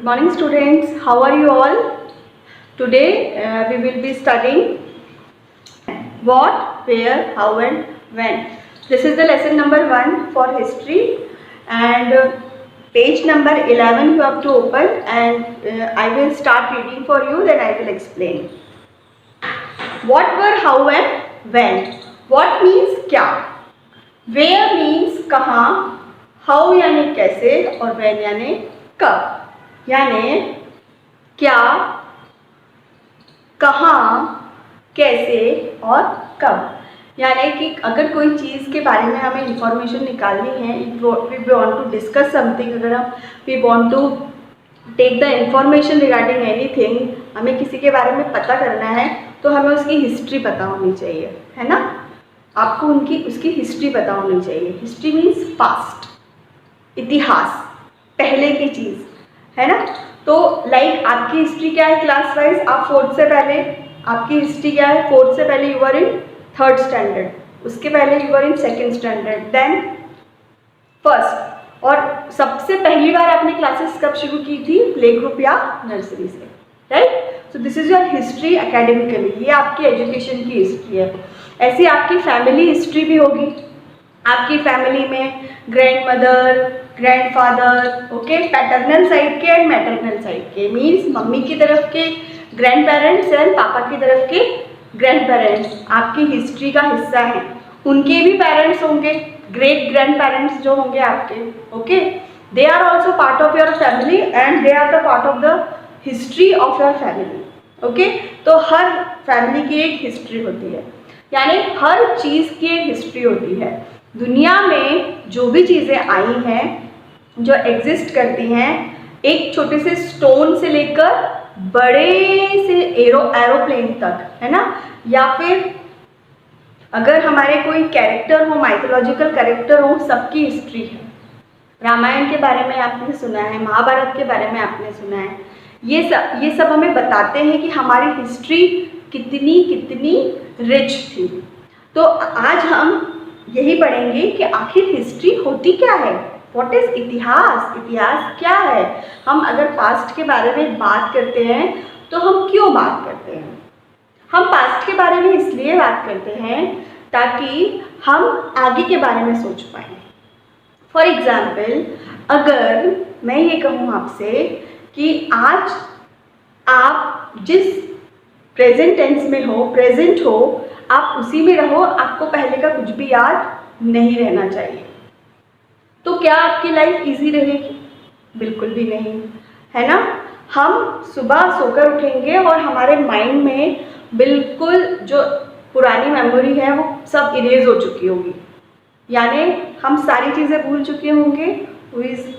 Good morning students, how are you all? Today we will be studying what, where, how and when. This is the lesson number 1 for history and page number 11 you have to open and I will start reading for you, then I will explain. What, where, how and when. What means क्या, where means कहाँ, how यानी कैसे और when यानी कब. यानी क्या, कहाँ, कैसे और कब. यानी कि अगर कोई चीज़ के बारे में हमें इंफॉर्मेशन निकालनी है, we want to discuss something, अगर हम we want to take the information regarding anything, हमें किसी के बारे में पता करना है तो हमें उसकी हिस्ट्री पता होनी चाहिए, है ना. आपको उसकी हिस्ट्री पता होनी चाहिए. हिस्ट्री मीन्स पास्ट, इतिहास, पहले की चीज़, है ना. तो लाइक आपकी हिस्ट्री क्या है क्लास वाइज, आप 4th से पहले आपकी हिस्ट्री क्या है, 4th से पहले you are in 3rd standard, उसके पहले you are in 2nd standard, then 1st. और सबसे पहली बार आपने क्लासेस कब शुरू की थी, प्ले ग्रुप या नर्सरी से, right. So this is your history academically, ये आपकी एजुकेशन की हिस्ट्री है. ऐसी आपकी फैमिली हिस्ट्री भी होगी. आपकी फैमिली में grand mother, grand father, okay, paternal side के एंड मैटरनल साइड के, मीन्स मम्मी की तरफ के ग्रैंड पेरेंट्स एंड पापा की तरफ के ग्रैंड पेरेंट्स आपकी हिस्ट्री का हिस्सा हैं. उनके भी पेरेंट्स होंगे, ग्रेट ग्रैंड पेरेंट्स जो होंगे आपके, okay, they are also part of your family and they are the part of the history of your family, okay. तो हर फैमिली की एक हिस्ट्री होती है, यानी हर चीज़ की एक हिस्ट्री होती है. दुनिया में जो भी चीज़ें आई हैं, जो एग्जिस्ट करती हैं, एक छोटे से स्टोन से लेकर बड़े से एरोप्लेन तक, है ना. या फिर अगर हमारे कोई कैरेक्टर हो, माइथोलॉजिकल कैरेक्टर हो, सबकी हिस्ट्री है. रामायण के बारे में आपने सुना है, महाभारत के बारे में आपने सुना है. ये सब हमें बताते हैं कि हमारी हिस्ट्री कितनी रिच थी. तो आज हम यही पढ़ेंगे कि आखिर हिस्ट्री होती क्या है, व्हाट इज इतिहास, इतिहास क्या है. हम अगर पास्ट के बारे में बात करते हैं तो हम क्यों बात करते हैं. हम पास्ट के बारे में इसलिए बात करते हैं ताकि हम आगे के बारे में सोच पाएँ. फॉर एग्जाम्पल, अगर मैं ये कहूँ आपसे कि आज आप जिस प्रेजेंट टेंस में हो, प्रेजेंट हो, आप उसी में रहो, आपको पहले का कुछ भी याद नहीं रहना चाहिए, तो क्या आपकी लाइफ इजी रहेगी? बिल्कुल भी नहीं, है ना. हम सुबह सोकर उठेंगे और हमारे माइंड में बिल्कुल जो पुरानी मेमोरी है वो सब इरेज हो चुकी होगी, यानी हम सारी चीज़ें भूल चुके होंगे. हु इज़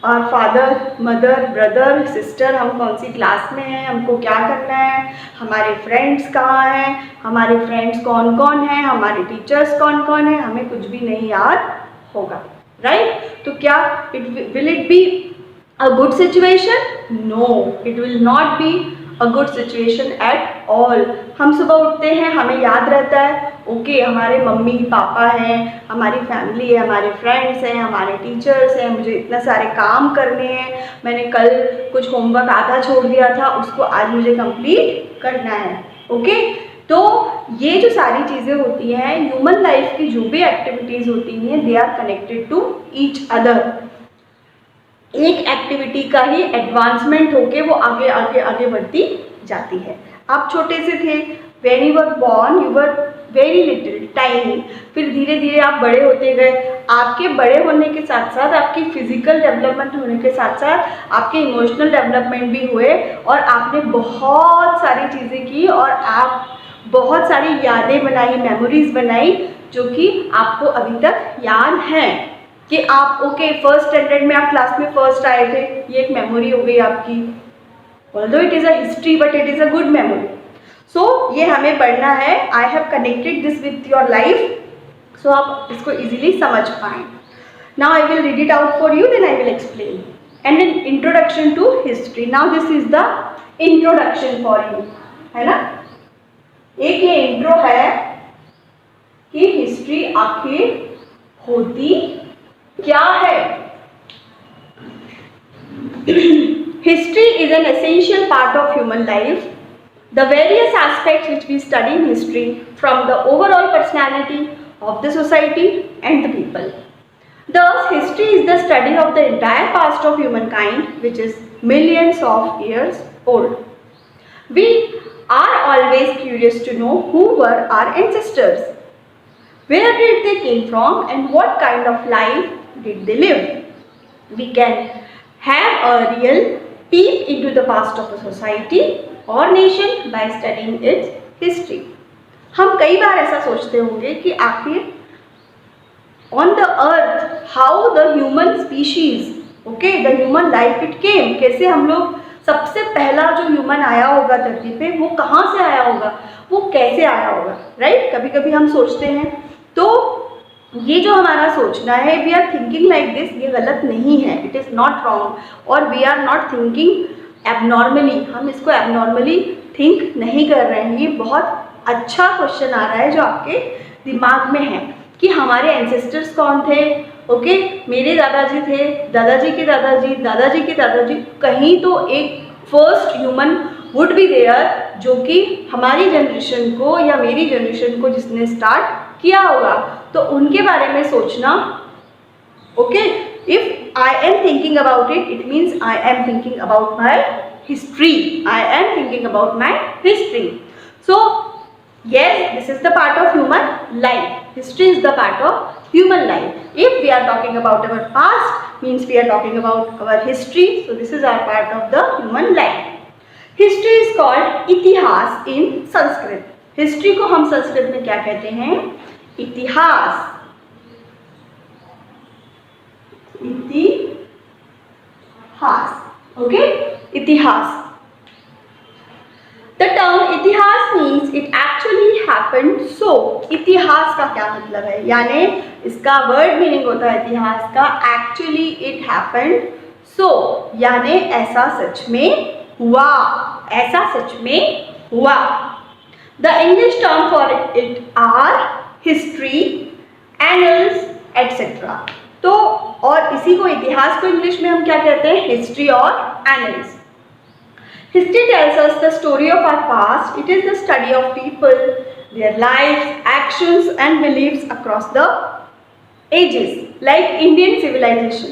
और फादर, मदर, ब्रदर, सिस्टर, हम कौन सी क्लास में हैं, हमको क्या करना है, हमारे फ्रेंड्स कहाँ हैं, हमारे फ्रेंड्स कौन कौन हैं, हमारे टीचर्स कौन कौन हैं, हमें कुछ भी नहीं याद होगा, राइट. तो क्या will it be a good situation? No, it will not be a good situation at all. हम सुबह उठते हैं, हमें याद रहता है ओके, हमारे मम्मी पापा हैं, हमारी फैमिली है, हमारे फ्रेंड्स हैं, हमारे टीचर्स हैं, मुझे इतने सारे काम करने हैं, मैंने कल कुछ होमवर्क आधा छोड़ दिया था, उसको आज मुझे कंप्लीट करना है, ओके. तो ये जो सारी चीज़ें होती हैं, ह्यूमन लाइफ की जो भी एक्टिविटीज़ होती हैं, they are connected to each other. एक एक्टिविटी का ही एडवांसमेंट होके वो आगे आगे आगे बढ़ती जाती है. आप छोटे से थे, when you were born you were very little, tiny, फिर धीरे धीरे आप बड़े होते गए. आपके बड़े होने के साथ साथ आपकी फिजिकल डेवलपमेंट होने के साथ साथ आपके इमोशनल डेवलपमेंट भी हुए और आपने बहुत सारी चीज़ें की और आप बहुत सारी यादें बनाई, मेमोरीज बनाई, जो कि आपको अभी तक याद हैं कि आप ओके 1st स्टैंडर्ड में आप क्लास में फर्स्ट आए थे. ये एक मेमोरी हो गई आपकी. Although it is a history but it is a good memory. So ये हमें पढ़ना है. I have connected this with your life, so आप इसको इजीली समझ पाएँ. Now I will read it out for you, then I will explain. And an introduction to history. Now this is the introduction for you, है ना. एक ये intro है कि हिस्ट्री आखिर होती क्या है. History is an essential part of human life. The various aspects which we study in history, from the overall personality of the society and the people. Thus, history is the study of the entire past of humankind, which is millions of years old. We are always curious to know who were our ancestors, where did they came from, and what kind of life did they live. We can have a real peep into the past of a society or nation by studying its history. हम कई बार ऐसा सोचते होंगे कि आखिर on the earth how the human species, okay, the human life it came, कैसे हम लोग सबसे पहला जो ह्यूमन आया होगा धरती पे वो कहाँ से आया होगा, वो कैसे आया होगा, राइट? कभी कभी हम सोचते हैं। तो ये जो हमारा सोचना है, we are thinking like this, ये गलत नहीं है, इट इज़ नॉट रॉन्ग, और we are not thinking abnormally, हम इसको एबनॉर्मली थिंक नहीं कर रहे हैं। ये बहुत अच्छा क्वेश्चन आ रहा है जो आपके दिमाग में है कि हमारे एंसेस्टर्स कौन थे। ओके, मेरे दादाजी थे, दादाजी के दादाजी, दादाजी के दादाजी, कहीं तो एक first human would be there जो कि हमारी जनरेशन को या मेरी जनरेशन को जिसने स्टार्ट किया होगा, तो उनके बारे में सोचना। Okay, if I am thinking about it, it means I am thinking about my history, I am thinking about my history. So yes, this is the part of human life. History is the part of human life. If we are talking about our past, means we are talking about our history. So this is our part of the human life. History is called इतिहास in Sanskrit. History को हम संस्कृत में क्या कहते हैं? इतिहास। इतिहास, okay? इतिहास। The term इतिहास means it actually happened so. इतिहास का क्या मतलब है? यानी इसका वर्ड मीनिंग होता है इतिहास का actually it happened so, यानी ऐसा सच में हुआ, ऐसा सच में हुआ। The English term for it are history, annals, etc. तो और इसी को इतिहास को इंग्लिश में हम क्या कहते हैं? हिस्ट्री और annals. History tells us the story of our past. It is the study of people, their lives, actions and beliefs across the ages. Like Indian civilization.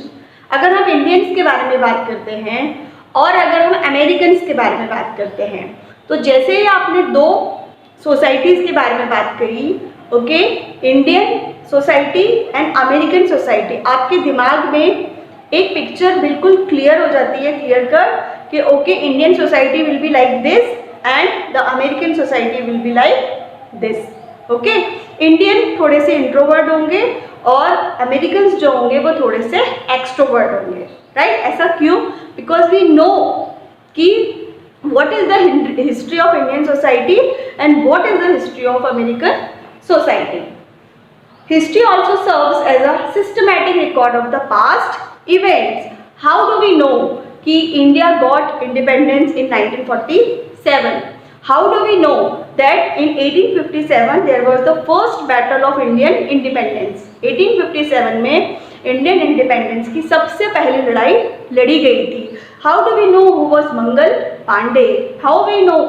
अगर हम इंडियंस के बारे में बात करते हैं और अगर हम अमेरिकन्स के बारे में बात करते हैं, तो जैसे ही आपने दो सोसाइटीज़ के बारे में बात करी, okay, Indian society and American society, आपके दिमाग में एक पिक्चर बिल्कुल क्लियर हो जाती है, क्लियर कट, कि okay, Indian society will be like this and the American society will be like this. Okay, Indian थोड़े से इंट्रोवर्ट होंगे और अमेरिकन्स जो होंगे वो थोड़े से एक्सट्रोवर्ट होंगे, राइट? ऐसा क्यों? बिकॉज वी नो कि what is the history of Indian society and what is the history of American society. History also serves as a systematic record of the past events. How do we know कि India got independence in 1947? How do we know that in 1857 there was the first battle of Indian independence? 1857 में Indian independence की सबसे पहली लड़ाई लड़ी गई थी। How do we know who was Mangal Pandey? How we know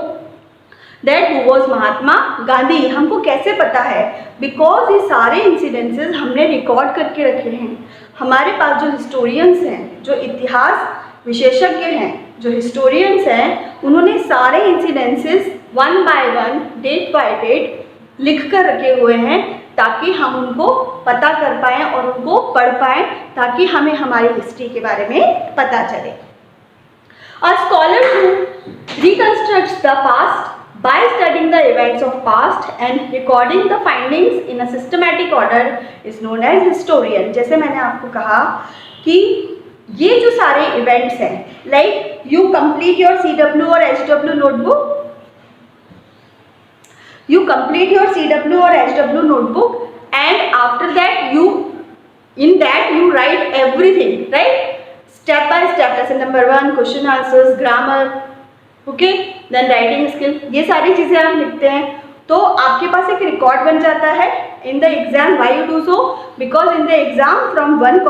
that who was Mahatma Gandhi? हमको कैसे पता है? Because ये सारे इंसिडेंसेस हमने रिकॉर्ड करके रखे हैं। हमारे पास जो हिस्टोरियंस हैं, जो इतिहास विशेषज्ञ हैं, जो हिस्टोरियंस हैं, उन्होंने सारे incidences one by one, date by date लिख कर रखे हुए हैं ताकि हम उनको पता कर पाएँ और उनको पढ़ पाएँ, ताकि हमें हमारी हिस्ट्री के बारे में पता चले। A scholar who reconstructs the past by studying the events of past and recording the findings in a systematic order is known as historian. जैसे मैंने आपको कहा कि ये जो सारे इवेंट्स हैं, like you complete your CW और HW notebook, you complete your CW or HW notebook and after that in that you write everything, right? Step by step, lesson number 1, question answers, grammar, okay, then writing skill, ये सारी चीज़ें आप लिखते हैं तो आपके पास एक रिकॉर्ड बन जाता है in the exam. Why you do so? Because in the exam from one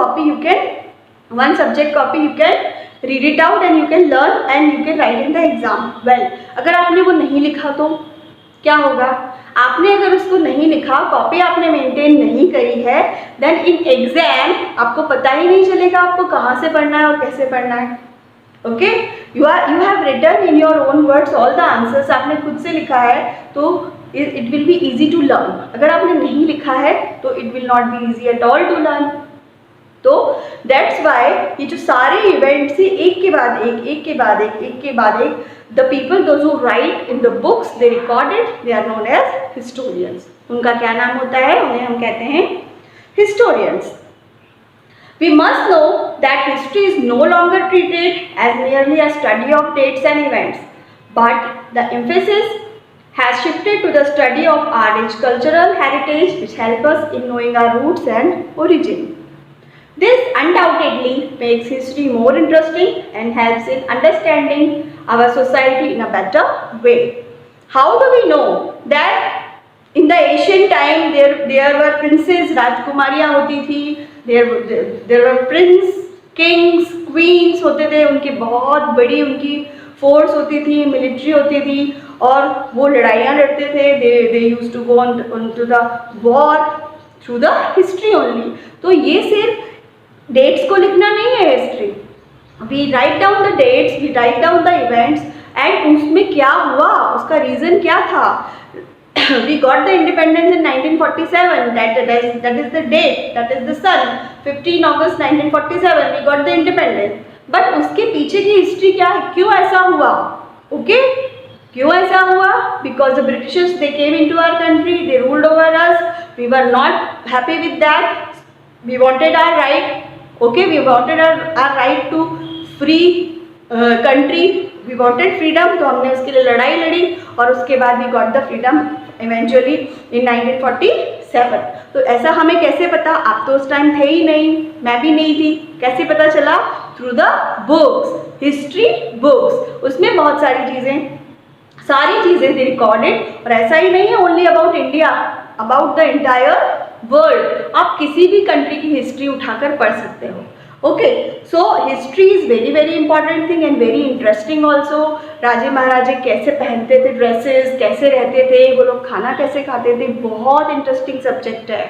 subject copy you can read it out and you can learn and you can write in the exam well. अगर आपने वो नहीं लिखा तो क्या होगा, आपने अगर उसको नहीं लिखा, कॉपी आपने मेंटेन नहीं करी है, देन इन एग्जाम आपको पता ही नहीं चलेगा आपको कहाँ से पढ़ना है और कैसे पढ़ना है। Okay, you have written in your own words all the answers, आपने खुद से लिखा है तो it will be easy to learn. अगर आपने नहीं लिखा है तो it will not be easy at all to learn. तो दैट्स वाई ये जो सारे इवेंट्स से एक के बाद एक के बाद एक के बाद एक, the people those who write in the books they recorded, they are known as historians. उनका क्या नाम होता है, उन्हें हम कहते हैं historians. We must know that history is no longer treated as merely a study of dates and events, but the emphasis has shifted to the study of our rich cultural heritage which help us in knowing our roots and origin. This undoubtedly makes history more interesting and helps in understanding our society in a better way. How do we know that in the ancient time there were princes, राजकुमारियाँ होती थी, there were prince, kings, queens होते थे, उनकी बहुत बड़ी उनकी force होती थी, मिलिट्री होती थी और वो लड़ाइयाँ लड़ते थे। they used to go on to the war through the history only। तो ये सिर्फ डेट्स को लिखना नहीं है history, we write down the dates, we write down the events and उसमें क्या हुआ, उसका रीज़न क्या था। We got the independence in 1947, that is the date, that is the sun, 15 August 1947 we got the independence। But उसके पीछे की history क्या है, क्यों ऐसा हुआ, ओके क्यों ऐसा हुआ, because the Britishers they came into our country, they ruled over us, we were not happy with that, we wanted our right, okay we wanted our right to free country, we wanted freedom, तो हमने उसके लिए लड़ाई लड़ी और उसके बाद we got the freedom eventually in 1947। तो ऐसा हमें कैसे पता, आप तो उस टाइम थे ही नहीं, मैं भी नहीं थी, कैसे पता चला, through the books, history books. उसमें बहुत सारी चीज़ें थी रिकॉर्डेड, और ऐसा ही नहीं है only about India, about the entire world. आप किसी भी कंट्री की हिस्ट्री उठाकर पढ़ सकते हो। Okay, so history is very very important thing and very interesting also. राजे महाराजे कैसे पहनते थे ड्रेसेस, कैसे रहते थे, वो लोग खाना कैसे खाते थे, बहुत इंटरेस्टिंग सब्जेक्ट है।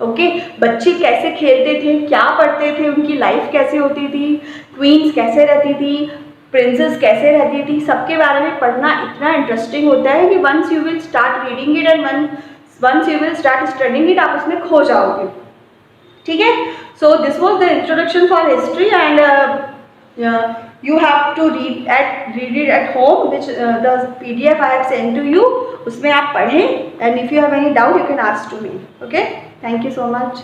ओके, बच्चे कैसे खेलते थे, क्या पढ़ते थे, उनकी लाइफ कैसे होती थी, क्वींस कैसे रहती थी, प्रिंसेस कैसे रहती थी, सबके बारे में पढ़ना इतना इंटरेस्टिंग होता है कि once you will start reading it and once you will start studying it, आप उसमें खो जाओगे। ठीक है, so this was the introduction for history and you have to read it at home, which the PDF I have sent to you, उसमें आप पढ़ें and if you have any doubt you can ask to me. Okay, thank you so much.